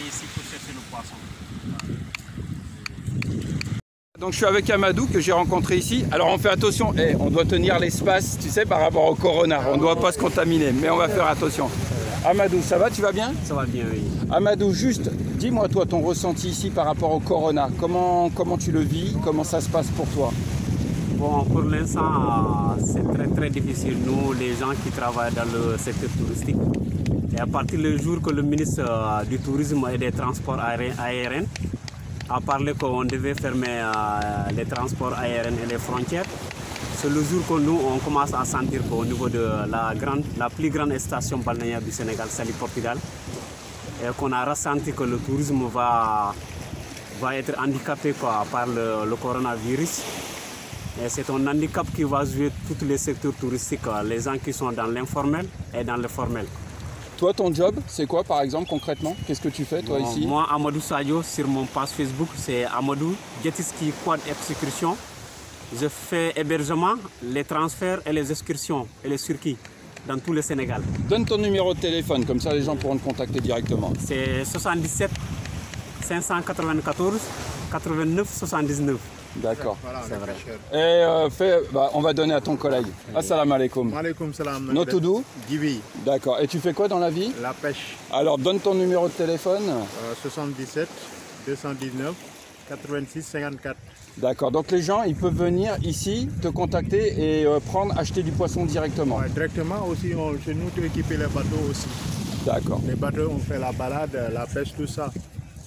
Ici pour chercher le poisson. Donc je suis avec Amadou que j'ai rencontré ici. Alors on fait attention, on doit tenir l'espace, tu sais, par rapport au corona. On ne doit pas se contaminer, mais on va faire attention. Amadou, ça va, tu vas bien? Ça va bien, oui. Amadou, juste, dis-moi toi ton ressenti ici par rapport au corona. Comment tu le vis? Comment ça se passe pour toi? Bon, pour l'instant, c'est très difficile. Nous, les gens qui travaillent dans le secteur touristique, et à partir du jour que le ministre du Tourisme et des Transports aériens a parlé qu'on devait fermer les transports aériens et les frontières, c'est le jour que nous, on commence à sentir qu'au niveau de la plus grande station balnéaire du Sénégal, Saly Portudal, et qu'on a ressenti que le tourisme va être handicapé par le coronavirus. Et c'est un handicap qui va jouer tous les secteurs touristiques, les gens qui sont dans l'informel et dans le formel. Toi, ton job, c'est quoi par exemple concrètement? Qu'est-ce que tu fais toi ici? Moi, Amadou Sadio, sur mon page Facebook, c'est Amadou Jetski Quad Excursion. Je fais hébergement, les transferts et les excursions et les circuits dans tout le Sénégal. Donne ton numéro de téléphone, comme ça les gens pourront te contacter directement. C'est 77 594 89 79. D'accord. Voilà, c'est vrai. Et on va donner à ton collègue. Assalamu alaikum. Maaleykum salam. Notoudou? Djibi. D'accord. Et tu fais quoi dans la vie? La pêche. Alors donne ton numéro de téléphone. 77 219 86 54. D'accord. Donc les gens, ils peuvent venir ici, te contacter et acheter du poisson directement. Ouais, directement aussi, chez nous, tu équipes les bateaux aussi. D'accord. Les bateaux, on fait la balade, la pêche, tout ça.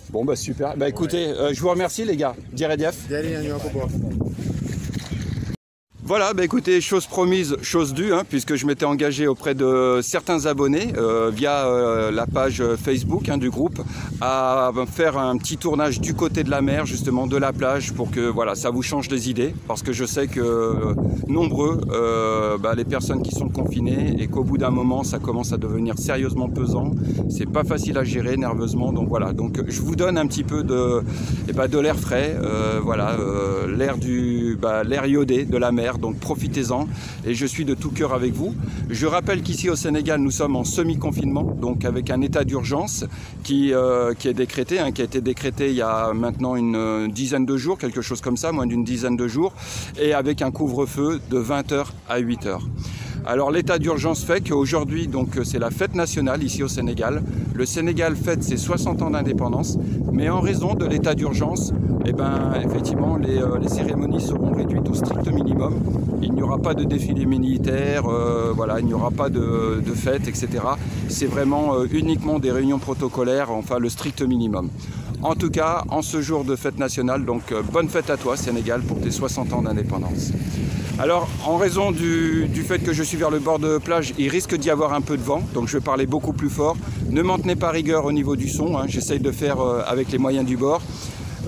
Bon bah super. Bah écoutez, je vous remercie les gars. Diredief. Voilà, bah écoutez, chose promise, chose due, puisque je m'étais engagé auprès de certains abonnés via la page Facebook du groupe à faire un petit tournage du côté de la mer, justement de la plage, pour que voilà, ça vous change des idées, parce que je sais que nombreux, les personnes qui sont confinées et qu'au bout d'un moment, ça commence à devenir sérieusement pesant, c'est pas facile à gérer nerveusement, donc voilà, donc je vous donne un petit peu de l'air frais, l'air iodé de la mer. Donc profitez-en et je suis de tout cœur avec vous. Je rappelle qu'ici au Sénégal, nous sommes en semi-confinement, donc avec un état d'urgence qui est décrété, qui a été décrété il y a maintenant une dizaine de jours, quelque chose comme ça, moins d'une dizaine de jours, et avec un couvre-feu de 20h à 8h. Alors l'état d'urgence fait qu'aujourd'hui, donc c'est la fête nationale ici au Sénégal. Le Sénégal fête ses 60 ans d'indépendance, mais en raison de l'état d'urgence, effectivement, les cérémonies seront réduites au strict minimum. Il n'y aura pas de défilé militaire, il n'y aura pas de fête, etc. C'est vraiment uniquement des réunions protocolaires, enfin le strict minimum. En tout cas, en ce jour de fête nationale, donc bonne fête à toi Sénégal pour tes 60 ans d'indépendance. Alors, en raison du fait que je suis vers le bord de plage, il risque d'y avoir un peu de vent, donc je vais parler beaucoup plus fort. Ne m'en tenez pas rigueur au niveau du son, j'essaye de faire avec les moyens du bord.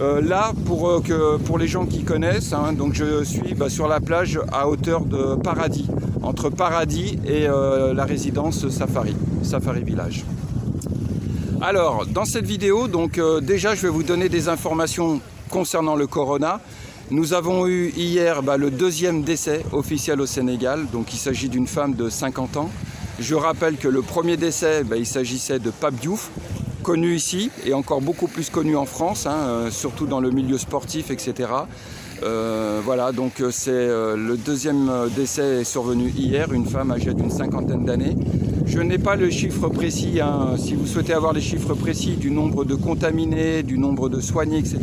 Là, pour les gens qui connaissent, donc je suis sur la plage à hauteur de Paradis, entre Paradis et la résidence Safari Village. Alors, dans cette vidéo, donc déjà je vais vous donner des informations concernant le corona. Nous avons eu hier le deuxième décès officiel au Sénégal, donc il s'agit d'une femme de 50 ans. Je rappelle que le premier décès, il s'agissait de Pape Diouf, connu ici et encore beaucoup plus connu en France, surtout dans le milieu sportif, etc. Voilà, donc c'est le deuxième décès est survenu hier, une femme âgée d'une cinquantaine d'années. Je n'ai pas le chiffre précis, si vous souhaitez avoir les chiffres précis du nombre de contaminés, du nombre de soignés, etc.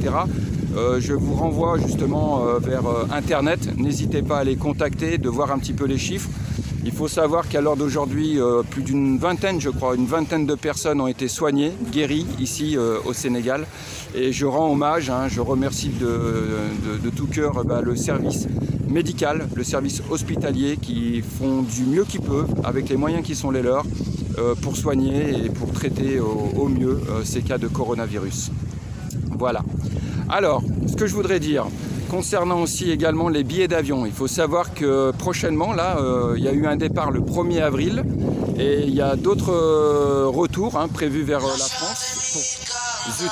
Je vous renvoie justement vers Internet, n'hésitez pas à les contacter, de voir un petit peu les chiffres. Il faut savoir qu'à l'heure d'aujourd'hui, plus d'une vingtaine, je crois, une vingtaine de personnes ont été soignées, guéries ici au Sénégal. Et je rends hommage, je remercie de tout cœur le service médical, le service hospitalier qui font du mieux qu'ils peuvent avec les moyens qui sont les leurs pour soigner et pour traiter au mieux ces cas de coronavirus. Voilà. Alors, ce que je voudrais dire, concernant aussi également les billets d'avion, il faut savoir que prochainement, là, il y a eu un départ le 1er avril et il y a d'autres retours prévus vers la France. Zut.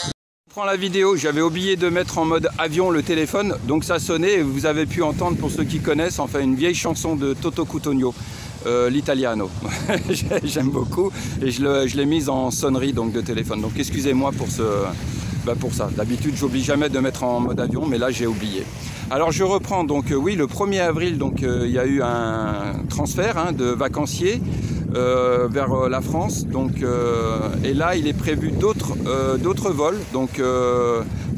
Je prends la vidéo, j'avais oublié de mettre en mode avion le téléphone, donc ça sonnait et vous avez pu entendre, pour ceux qui connaissent, enfin une vieille chanson de Toto Cutugno. L'italiano. J'aime beaucoup et je l'ai mise en sonnerie donc de téléphone. Donc excusez-moi pour ça. D'habitude, j'oublie jamais de mettre en mode avion, mais là j'ai oublié. Alors je reprends donc oui, le 1er avril, donc il y a eu un transfert de vacanciers vers la France. Donc et là, il est prévu d'autres vols donc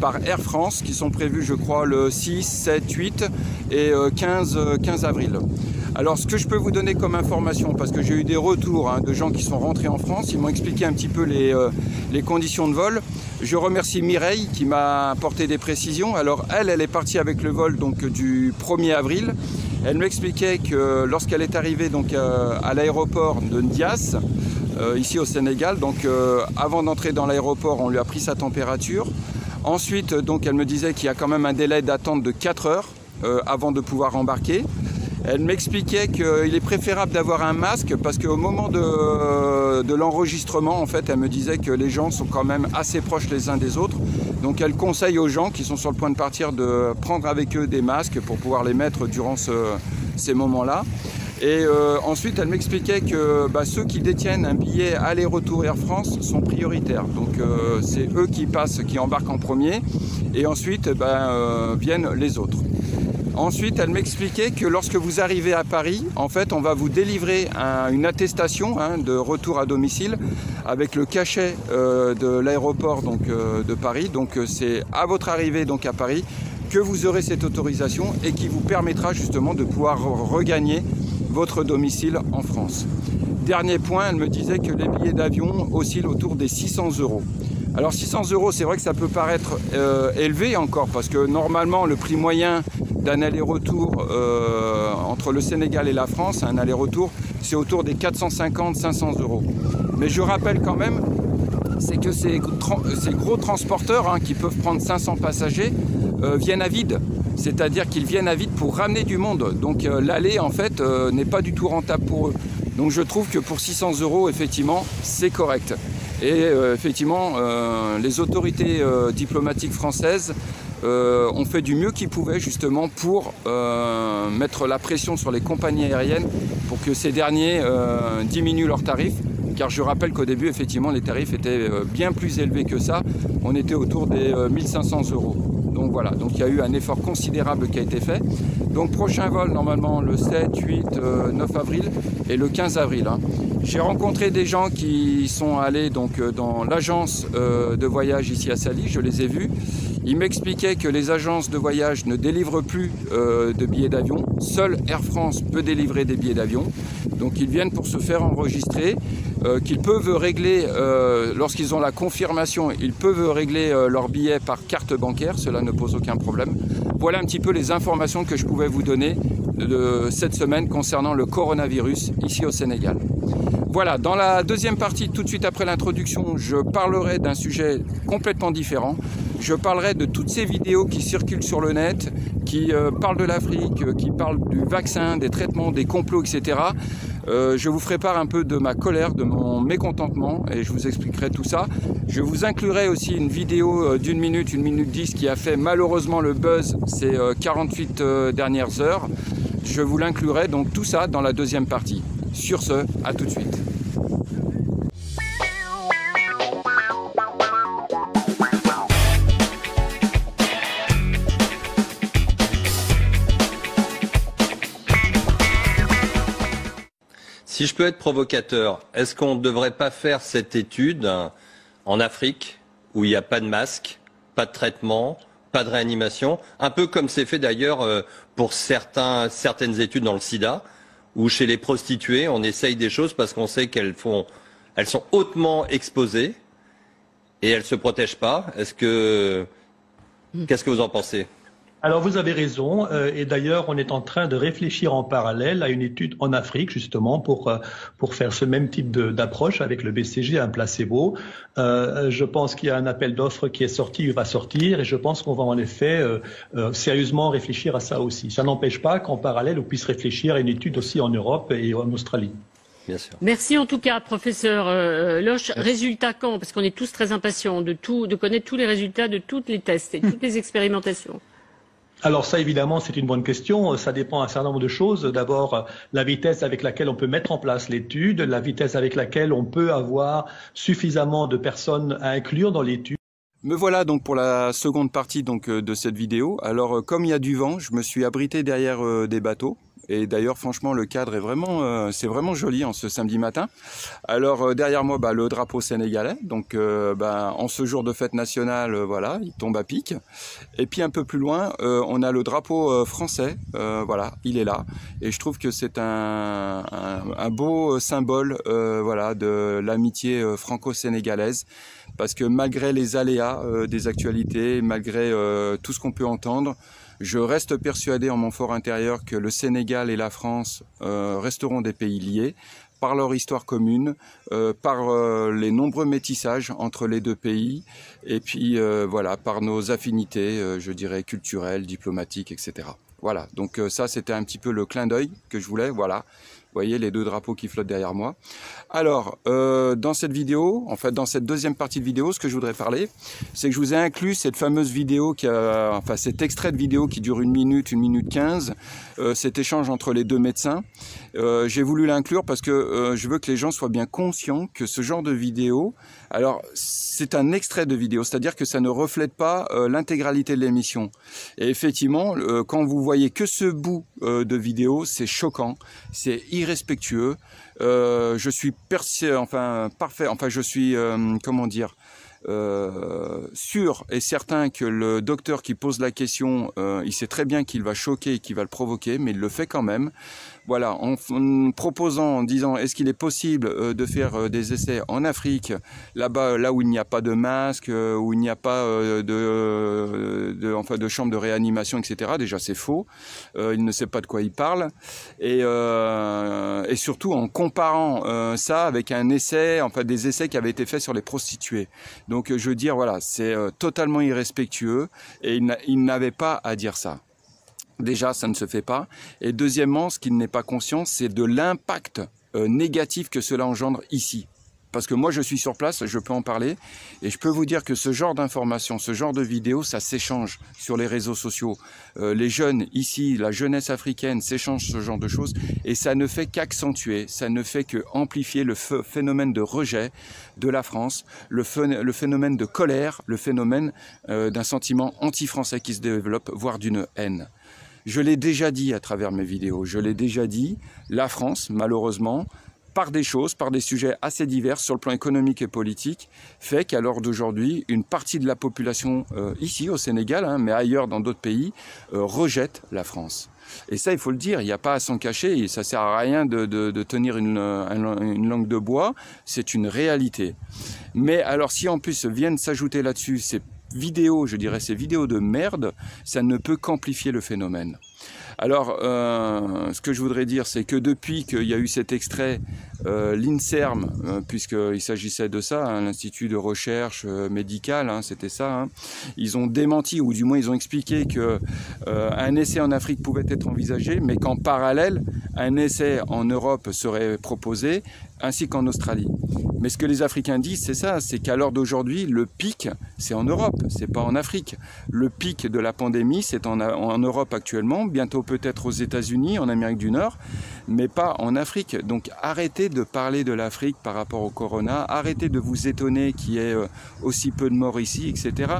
par Air France qui sont prévus, je crois, le 6, 7, 8 et 15 avril. Alors ce que je peux vous donner comme information, parce que j'ai eu des retours de gens qui sont rentrés en France, ils m'ont expliqué un petit peu les conditions de vol. Je remercie Mireille qui m'a apporté des précisions. Alors elle est partie avec le vol donc, du 1er avril. Elle m'expliquait que lorsqu'elle est arrivée donc, à l'aéroport de Ndias, ici au Sénégal, donc avant d'entrer dans l'aéroport, on lui a pris sa température. Ensuite, donc, elle me disait qu'il y a quand même un délai d'attente de 4 heures avant de pouvoir embarquer. Elle m'expliquait qu'il est préférable d'avoir un masque parce qu'au moment de l'enregistrement, en fait, elle me disait que les gens sont quand même assez proches les uns des autres. Donc elle conseille aux gens qui sont sur le point de partir de prendre avec eux des masques pour pouvoir les mettre durant ces moments-là. Et ensuite, elle m'expliquait que ceux qui détiennent un billet aller-retour Air France sont prioritaires. Donc c'est eux qui embarquent en premier et ensuite viennent les autres. Ensuite, elle m'expliquait que lorsque vous arrivez à Paris, en fait, on va vous délivrer une attestation de retour à domicile avec le cachet de l'aéroport de Paris. Donc, c'est à votre arrivée donc à Paris que vous aurez cette autorisation et qui vous permettra justement de pouvoir regagner votre domicile en France. Dernier point, elle me disait que les billets d'avion oscillent autour des 600 €. Alors 600 €, c'est vrai que ça peut paraître élevé encore parce que normalement le prix moyen d'un aller-retour entre le Sénégal et la France, un aller-retour, c'est autour des 450-500 €. Mais je rappelle quand même, c'est que ces gros transporteurs qui peuvent prendre 500 passagers viennent à vide. C'est-à-dire qu'ils viennent à vide pour ramener du monde. Donc l'aller en fait n'est pas du tout rentable pour eux. Donc je trouve que pour 600 €, effectivement, c'est correct. Et effectivement, les autorités diplomatiques françaises ont fait du mieux qu'ils pouvaient justement pour mettre la pression sur les compagnies aériennes pour que ces derniers diminuent leurs tarifs. Car je rappelle qu'au début, effectivement, les tarifs étaient bien plus élevés que ça. On était autour des 1500 €. Donc voilà, donc il y a eu un effort considérable qui a été fait. Donc prochain vol, normalement le 7, 8, 9 avril et le 15 avril. J'ai rencontré des gens qui sont allés donc, dans l'agence de voyage ici à Sali, je les ai vus. Ils m'expliquaient que les agences de voyage ne délivrent plus de billets d'avion. Seul Air France peut délivrer des billets d'avion. Donc ils viennent pour se faire enregistrer, qu'ils peuvent régler, lorsqu'ils ont la confirmation, ils peuvent régler leurs billets par carte bancaire, cela ne pose aucun problème. Voilà un petit peu les informations que je pouvais vous donner cette semaine concernant le coronavirus ici au Sénégal. Voilà, dans la deuxième partie, tout de suite après l'introduction, je parlerai d'un sujet complètement différent. Je parlerai de toutes ces vidéos qui circulent sur le net, qui parlent de l'Afrique, qui parlent du vaccin, des traitements, des complots, etc. Je vous ferai part un peu de ma colère, de mon mécontentement et je vous expliquerai tout ça. Je vous inclurai aussi une vidéo d'1 minute, 1 minute 10 qui a fait malheureusement le buzz ces 48 dernières heures. Je vous l'inclurai donc tout ça dans la deuxième partie. Sur ce, à tout de suite. Si je peux être provocateur, est-ce qu'on ne devrait pas faire cette étude en Afrique, où il n'y a pas de masque, pas de traitement, pas de réanimation, un peu comme c'est fait d'ailleurs pour certaines études dans le sida, où chez les prostituées, on essaye des choses parce qu'on sait elles sont hautement exposées et elles se protègent pas. Qu'est-ce que vous en pensez? Alors vous avez raison, et d'ailleurs on est en train de réfléchir en parallèle à une étude en Afrique justement pour faire ce même type d'approche avec le BCG, un placebo. Je pense qu'il y a un appel d'offres qui est sorti, il va sortir, et je pense qu'on va en effet sérieusement réfléchir à ça aussi. Ça n'empêche pas qu'en parallèle on puisse réfléchir à une étude aussi en Europe et en Australie. Bien sûr. Merci en tout cas, professeur Loche. Résultat quand? Parce qu'on est tous très impatients de connaître tous les résultats de tous les tests et toutes les expérimentations. Alors ça, évidemment, c'est une bonne question. Ça dépend d'un certain nombre de choses. D'abord, la vitesse avec laquelle on peut mettre en place l'étude, la vitesse avec laquelle on peut avoir suffisamment de personnes à inclure dans l'étude. Me voilà donc pour la seconde partie donc de cette vidéo. Alors comme il y a du vent, je me suis abrité derrière des bateaux. Et d'ailleurs, franchement, le cadre est vraiment, c'est vraiment joli en ce samedi matin. Alors derrière moi, le drapeau sénégalais. Donc, en ce jour de fête nationale, voilà, il tombe à pic. Et puis un peu plus loin, on a le drapeau français. Voilà, il est là. Et je trouve que c'est un beau symbole, voilà, de l'amitié franco-sénégalaise. Parce que malgré les aléas des actualités, malgré tout ce qu'on peut entendre, je reste persuadé en mon fort intérieur que le Sénégal et la France resteront des pays liés par leur histoire commune, par les nombreux métissages entre les deux pays, et puis voilà, par nos affinités, je dirais, culturelles, diplomatiques, etc. Voilà, donc ça c'était un petit peu le clin d'œil que je voulais, voilà. Vous voyez les deux drapeaux qui flottent derrière moi. Alors, dans cette vidéo, en fait dans cette deuxième partie de vidéo, ce que je voudrais parler, c'est que je vous ai inclus cette fameuse vidéo, cet extrait de vidéo qui dure 1 minute 15, cet échange entre les deux médecins. J'ai voulu l'inclure parce que je veux que les gens soient bien conscients que ce genre de vidéo, alors c'est un extrait de vidéo, c'est-à-dire que ça ne reflète pas l'intégralité de l'émission. Et effectivement, quand vous voyez que ce bout de vidéo, c'est choquant, c'est irrespectueux. Je suis sûr et certain que le docteur qui pose la question, il sait très bien qu'il va choquer et qu'il va le provoquer, mais il le fait quand même. Voilà, en proposant, en disant est-ce qu'il est possible de faire des essais en Afrique, là-bas, là où il n'y a pas de masque, où il n'y a pas de chambre de réanimation, etc. Déjà, c'est faux. Il ne sait pas de quoi il parle. Et surtout en comparant ça avec un essai, des essais qui avaient été faits sur les prostituées. Donc, je veux dire, voilà, c'est totalement irrespectueux et il n'avait pas à dire ça. Déjà, ça ne se fait pas. Et deuxièmement, ce qu'il n'est pas conscient, c'est de l'impact négatif que cela engendre ici. Parce que moi, je suis sur place, je peux en parler. Et je peux vous dire que ce genre d'informations, ce genre de vidéos, ça s'échange sur les réseaux sociaux. Les jeunes ici, la jeunesse africaine s'échange ce genre de choses. Et ça ne fait qu'accentuer, ça ne fait qu'amplifier le phénomène de rejet de la France, le phénomène de colère, le phénomène d'un sentiment anti-français qui se développe, voire d'une haine. Je l'ai déjà dit à travers mes vidéos, je l'ai déjà dit, la France, malheureusement, par des sujets assez divers sur le plan économique et politique, fait qu'à l'heure d'aujourd'hui, une partie de la population, ici au Sénégal, mais ailleurs dans d'autres pays, rejette la France. Et ça, il faut le dire, il n'y a pas à s'en cacher, et ça ne sert à rien de tenir une langue de bois, c'est une réalité. Mais alors si en plus viennent s'ajouter là-dessus ces vidéos, je dirais ces vidéos de merde, ça ne peut qu'amplifier le phénomène. Alors, ce que je voudrais dire, c'est que depuis qu'il y a eu cet extrait, l'INSERM, puisqu'il s'agissait de ça, l'Institut de recherche médicale, c'était ça, ils ont démenti, ou du moins ils ont expliqué qu'un essai en Afrique pouvait être envisagé, mais qu'en parallèle, un essai en Europe serait proposé, ainsi qu'en Australie. Mais ce que les Africains disent, c'est ça, c'est qu'à l'heure d'aujourd'hui, le pic, c'est en Europe, c'est pas en Afrique. Le pic de la pandémie, c'est en Europe actuellement, bientôt peut-être aux États-Unis, en Amérique du Nord, mais pas en Afrique. Donc arrêtez de parler de l'Afrique par rapport au corona, arrêtez de vous étonner qu'il y ait aussi peu de morts ici, etc.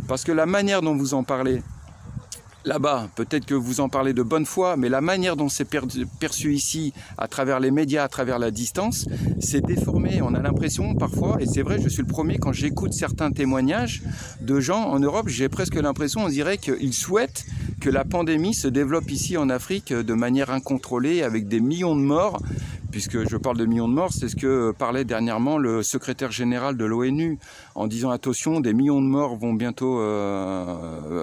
Parce que la manière dont vous en parlez, là-bas, peut-être que vous en parlez de bonne foi, mais la manière dont c'est perçu ici, à travers les médias, à travers la distance, c'est déformé. On a l'impression parfois, et c'est vrai, je suis le premier, quand j'écoute certains témoignages de gens en Europe, j'ai presque l'impression, on dirait qu'ils souhaitent que la pandémie se développe ici en Afrique de manière incontrôlée avec des millions de morts. Puisque je parle de millions de morts, c'est ce que parlait dernièrement le secrétaire général de l'ONU en disant attention, des millions de morts vont bientôt,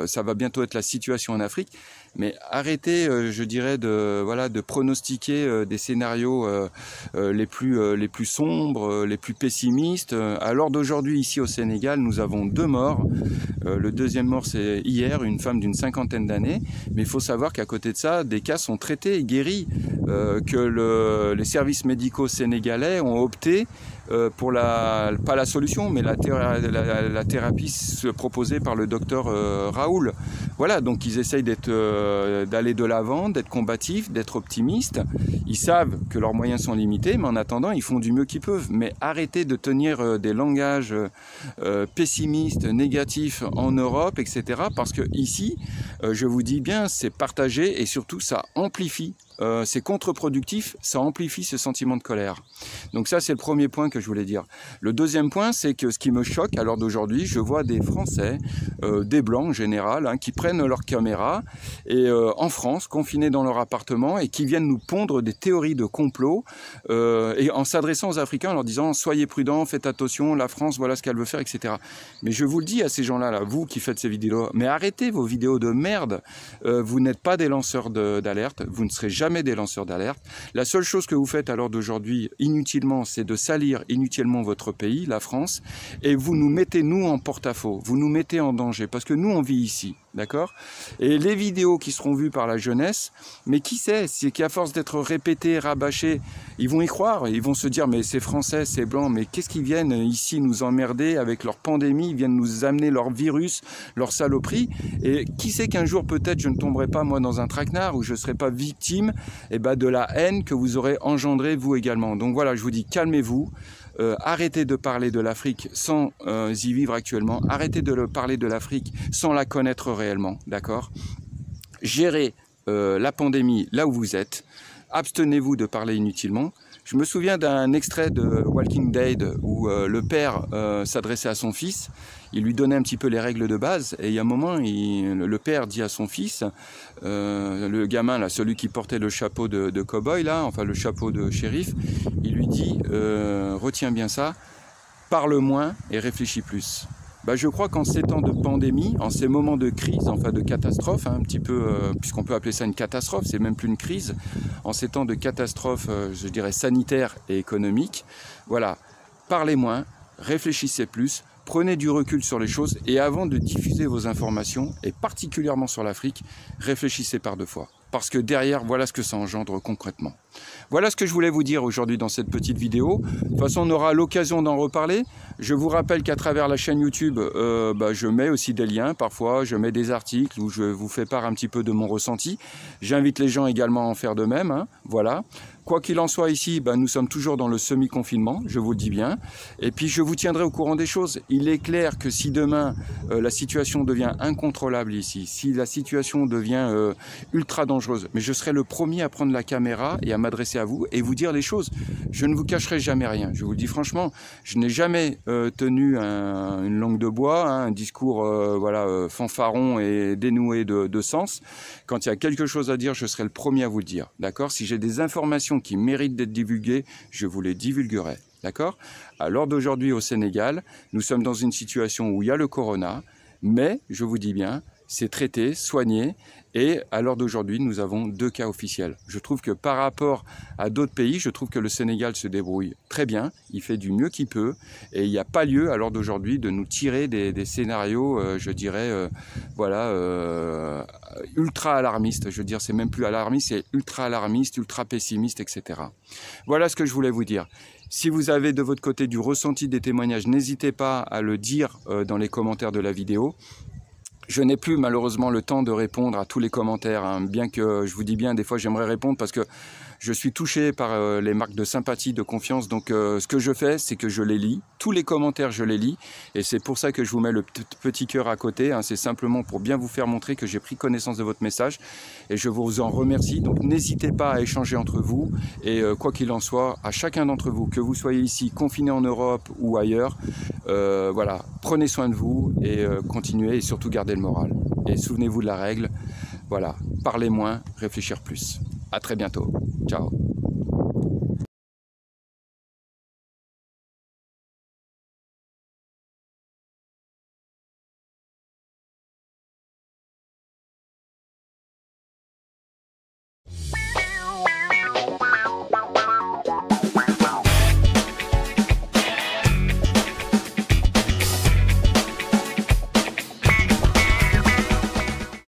ça va bientôt être la situation en Afrique. Mais arrêtez, je dirais, de pronostiquer des scénarios les plus sombres, les plus pessimistes. À l'heure d'aujourd'hui, ici au Sénégal, nous avons 2 morts. Le deuxième mort, c'est hier, une femme d'une 50aine d'années. Mais il faut savoir qu'à côté de ça, des cas sont traités et guéris, que les services médicaux sénégalais ont opté pour pas la solution, mais la thérapie proposée par le docteur Raoul. Voilà, donc ils essayent d'aller de l'avant, d'être combatifs, d'être optimistes. Ils savent que leurs moyens sont limités, mais en attendant, ils font du mieux qu'ils peuvent. Mais arrêtez de tenir des langages pessimistes, négatifs en Europe, etc. Parce que ici, je vous dis bien, c'est partagé et surtout ça amplifie. C'est contre-productif, ça amplifie ce sentiment de colère. Donc ça, c'est le premier point que je voulais dire. Le deuxième point, c'est que ce qui me choque à l'heure d'aujourd'hui, je vois des Français, des Blancs en général, qui prennent leur caméra et en France, confinés dans leur appartement et qui viennent nous pondre des théories de complot et en s'adressant aux Africains en leur disant « Soyez prudents, faites attention, la France, voilà ce qu'elle veut faire, etc. » Mais je vous le dis à ces gens-là, vous qui faites ces vidéos, mais arrêtez vos vidéos de merde. Vous n'êtes pas des lanceurs d'alerte, vous ne serez jamais des lanceurs d'alerte. La seule chose que vous faites à l'heure d'aujourd'hui inutilement, c'est de salir inutilement votre pays, la France, et vous nous mettez nous en porte-à-faux, vous nous mettez en danger, parce que nous on vit ici, d'accord? Et les vidéos qui seront vues par la jeunesse, mais qui sait, c'est qu'à force d'être répétées, rabâchées, ils vont y croire, ils vont se dire mais c'est français, c'est blanc, mais qu'est-ce qu'ils viennent ici nous emmerder avec leur pandémie, ils viennent nous amener leur virus, leur saloperie, et qui sait qu'un jour peut-être je ne tomberai pas moi dans un traquenard où je ne serai pas victime de la haine que vous aurez engendrée vous également. Donc voilà, je vous dis calmez-vous, arrêtez de parler de l'Afrique sans y vivre actuellement, arrêtez de parler de l'Afrique sans la connaître réellement, d'accord? Gérez la pandémie là où vous êtes, abstenez-vous de parler inutilement. Je me souviens d'un extrait de Walking Dead où le père s'adressait à son fils, il lui donnait un petit peu les règles de base et il y a un moment, le père dit à son fils, le gamin, là, celui qui portait le chapeau de cow-boy, là, enfin le chapeau de shérif, il lui dit retiens bien ça, parle moins et réfléchis plus. Je crois qu'en ces temps de pandémie, en ces moments de crise, enfin de catastrophe, un petit peu, puisqu'on peut appeler ça une catastrophe, c'est même plus une crise, en ces temps de catastrophe, je dirais sanitaire et économique, voilà, parlez moins, réfléchissez plus, prenez du recul sur les choses et avant de diffuser vos informations, et particulièrement sur l'Afrique, réfléchissez par 2 fois. Parce que derrière, voilà ce que ça engendre concrètement. Voilà ce que je voulais vous dire aujourd'hui dans cette petite vidéo. De toute façon, on aura l'occasion d'en reparler. Je vous rappelle qu'à travers la chaîne YouTube, je mets aussi des liens. Parfois, je mets des articles où je vous fais part un petit peu de mon ressenti. J'invite les gens également à en faire de même. Voilà. Quoi qu'il en soit ici, nous sommes toujours dans le semi-confinement, je vous le dis bien. Et puis je vous tiendrai au courant des choses. Il est clair que si demain la situation devient incontrôlable ici, si la situation devient ultra dangereuse, mais je serai le premier à prendre la caméra et à m'adresser à vous et vous dire les choses. Je ne vous cacherai jamais rien. Je vous le dis franchement, je n'ai jamais tenu une langue de bois, un discours fanfaron et dénoué de sens. Quand il y a quelque chose à dire, je serai le premier à vous le dire. D'accord? Si j'ai des informations qui méritent d'être divulguées, je vous les divulguerai. D'accord? À l'heure d'aujourd'hui au Sénégal, nous sommes dans une situation où il y a le corona, mais je vous dis bien, c'est traité, soigné, et à l'heure d'aujourd'hui, nous avons 2 cas officiels. Je trouve que par rapport à d'autres pays, je trouve que le Sénégal se débrouille très bien, il fait du mieux qu'il peut, et il n'y a pas lieu à l'heure d'aujourd'hui de nous tirer des scénarios, je dirais, ultra alarmistes. Je veux dire, c'est même plus alarmiste, c'est ultra alarmiste, ultra pessimiste, etc. Voilà ce que je voulais vous dire. Si vous avez de votre côté du ressenti, des témoignages, n'hésitez pas à le dire dans les commentaires de la vidéo. Je n'ai plus malheureusement le temps de répondre à tous les commentaires, bien que je vous dis bien, des fois j'aimerais répondre parce que je suis touché par les marques de sympathie, de confiance. Donc ce que je fais, c'est que je les lis. Tous les commentaires, je les lis. Et c'est pour ça que je vous mets le petit cœur à côté. C'est simplement pour bien vous faire montrer que j'ai pris connaissance de votre message. Et je vous en remercie. Donc n'hésitez pas à échanger entre vous. Et quoi qu'il en soit, à chacun d'entre vous, que vous soyez ici, confiné en Europe ou ailleurs, prenez soin de vous et continuez et surtout gardez le moral. Et souvenez-vous de la règle. Voilà, parler moins, réfléchir plus. À très bientôt. Ciao.